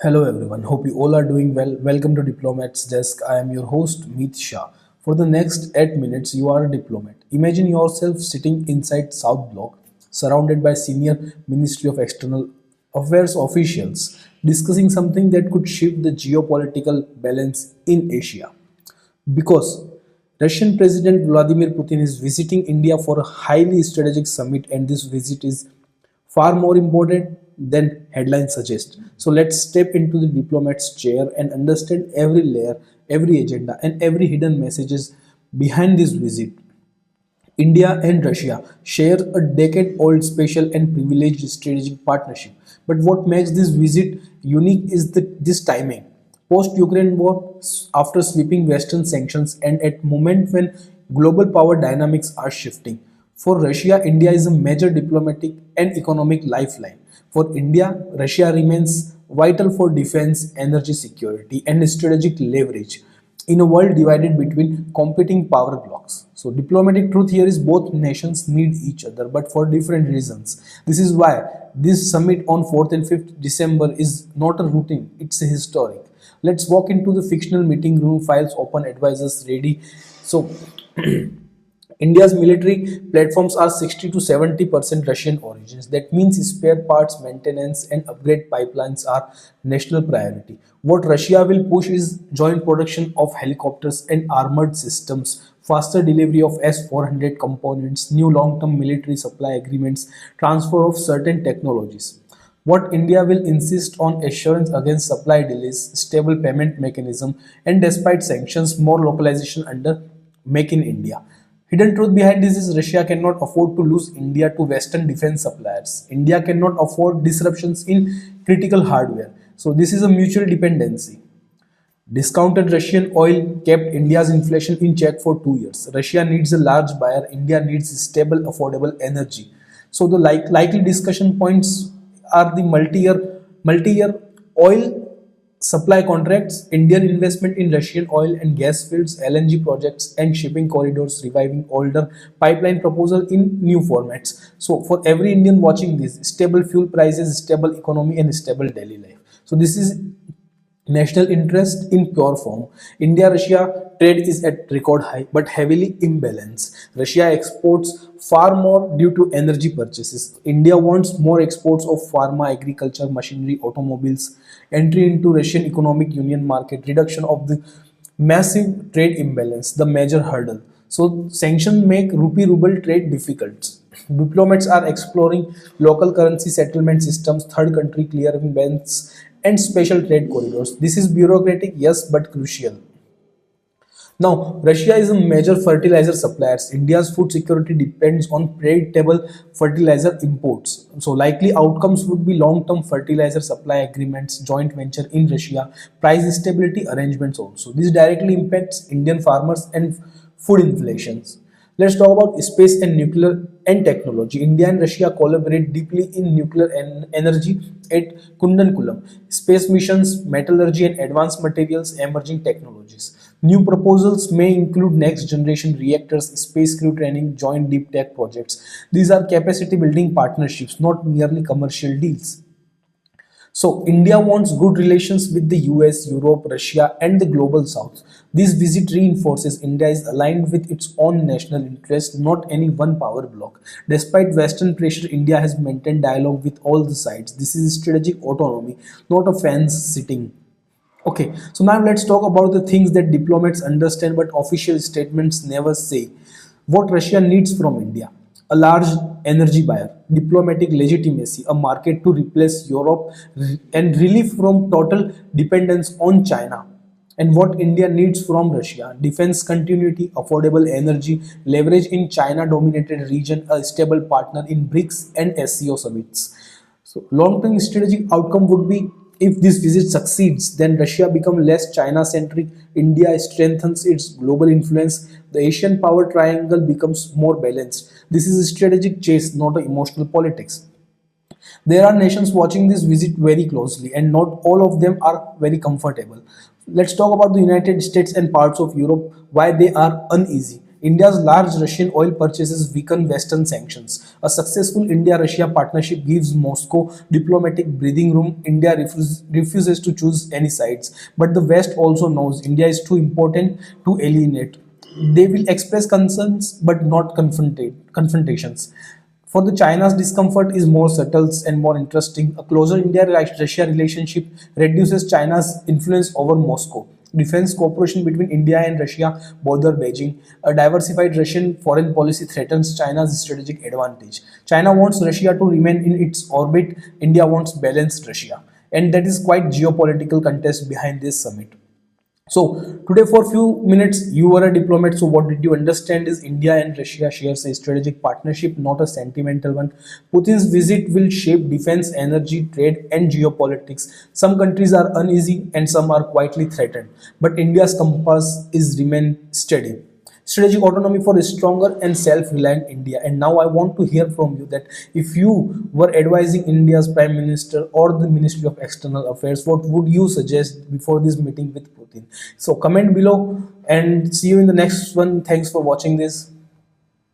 Hello everyone, hope you all are doing well. Welcome to Diplomat's Desk. I am your host Meet Shah. For the next 8 minutes, you are a diplomat. Imagine yourself sitting inside South Block, surrounded by senior Ministry of External Affairs officials, discussing something that could shift the geopolitical balance in Asia. Because Russian President Vladimir Putin is visiting India for a highly strategic summit, and this visit is far more important than headlines suggest. So let's step into the diplomat's chair and understand every layer, every agenda, and every hidden messages behind this visit. India and Russia share a decade old special and privileged strategic partnership. But what makes this visit unique is this timing. Post Ukraine war, after sweeping Western sanctions, and at moment when global power dynamics are shifting. For Russia, India is a major diplomatic and economic lifeline. For India, Russia remains vital for defense, energy security, and strategic leverage in a world divided between competing power blocks. So, diplomatic truth here is both nations need each other, but for different reasons. This is why this summit on 4th and 5th December is not a routine, it's a historic. Let's walk into the fictional meeting room, files open, advisors ready. So, India's military platforms are 60 to 70% Russian origins. That means spare parts, maintenance, and upgrade pipelines are national priority. What Russia will push is joint production of helicopters and armored systems, faster delivery of S-400 components, new long-term military supply agreements, transfer of certain technologies. What India will insist on assurance against supply delays, stable payment mechanism, and despite sanctions, more localization under Make in India. Hidden truth behind this is Russia cannot afford to lose India to Western defense suppliers. India cannot afford disruptions in critical hardware. So this is a mutual dependency. Discounted Russian oil kept India's inflation in check for 2 years. Russia needs a large buyer. India needs stable, affordable energy. So the likely discussion points are the multi-year oil supply contracts, Indian investment in Russian oil and gas fields, LNG projects, and shipping corridors, reviving older pipeline proposal in new formats. So for every Indian watching this, stable fuel prices, stable economy, and stable daily life. So this is national interest in pure form. India Russia trade is at record high but heavily imbalanced. Russia exports far more due to energy purchases. India wants more exports of pharma, agriculture, machinery, automobiles, entry into Russian economic union market, reduction of the massive trade imbalance, the major hurdle. So sanctions make rupee ruble trade difficult. Diplomats are exploring local currency settlement systems, third country clearing banks, and special trade corridors. This is bureaucratic, yes, but crucial. Now, Russia is a major fertilizer supplier. India's food security depends on predictable fertilizer imports. So, likely outcomes would be long-term fertilizer supply agreements, joint venture in Russia, price stability arrangements also. This directly impacts Indian farmers and food inflations. Let's talk about space and nuclear and technology. India and Russia collaborate deeply in nuclear energy at Kundankulam. Space missions, metallurgy and advanced materials, emerging technologies. New proposals may include next generation reactors, space crew training, joint deep tech projects. These are capacity building partnerships, not merely commercial deals. So, India wants good relations with the US, Europe, Russia, and the global south. This visit reinforces India is aligned with its own national interest, not any one power bloc. Despite Western pressure, India has maintained dialogue with all the sides. This is strategic autonomy, not a fence sitting. Okay, so now let's talk about the things that diplomats understand but official statements never say. What Russia needs from India: a large energy buyer, diplomatic legitimacy, a market to replace Europe, and relief from total dependence on China. And what India needs from Russia: defense continuity, affordable energy, leverage in China dominated region, a stable partner in BRICS and SCO summits. So long-term strategic outcome would be if this visit succeeds, then Russia becomes less China-centric, India strengthens its global influence, the Asian power triangle becomes more balanced. This is a strategic chase, not an emotional politics. There are nations watching this visit very closely, and not all of them are very comfortable. Let's talk about the United States and parts of Europe, why they are uneasy. India's large Russian oil purchases weaken Western sanctions. A successful India-Russia partnership gives Moscow diplomatic breathing room. India refuses to choose any sides, but the West also knows India is too important to alienate. They will express concerns but not confrontations. For the China's discomfort is more subtle and more interesting. A closer India-Russia relationship reduces China's influence over Moscow. Defense cooperation between India and Russia bother Beijing. A diversified Russian foreign policy threatens China's strategic advantage. China wants Russia to remain in its orbit. India wants balanced Russia. And that is quite geopolitical contest behind this summit. So today for few minutes you were a diplomat. So what did you understand is India and Russia shares a strategic partnership, not a sentimental one. Putin's visit will shape defense, energy, trade and geopolitics. Some countries are uneasy and some are quietly threatened. But India's compass is remain steady. Strategic autonomy for a stronger and self-reliant India. And now I want to hear from you that if you were advising India's Prime Minister or the Ministry of External Affairs, what would you suggest before this meeting with Putin? So comment below and see you in the next one. Thanks for watching this.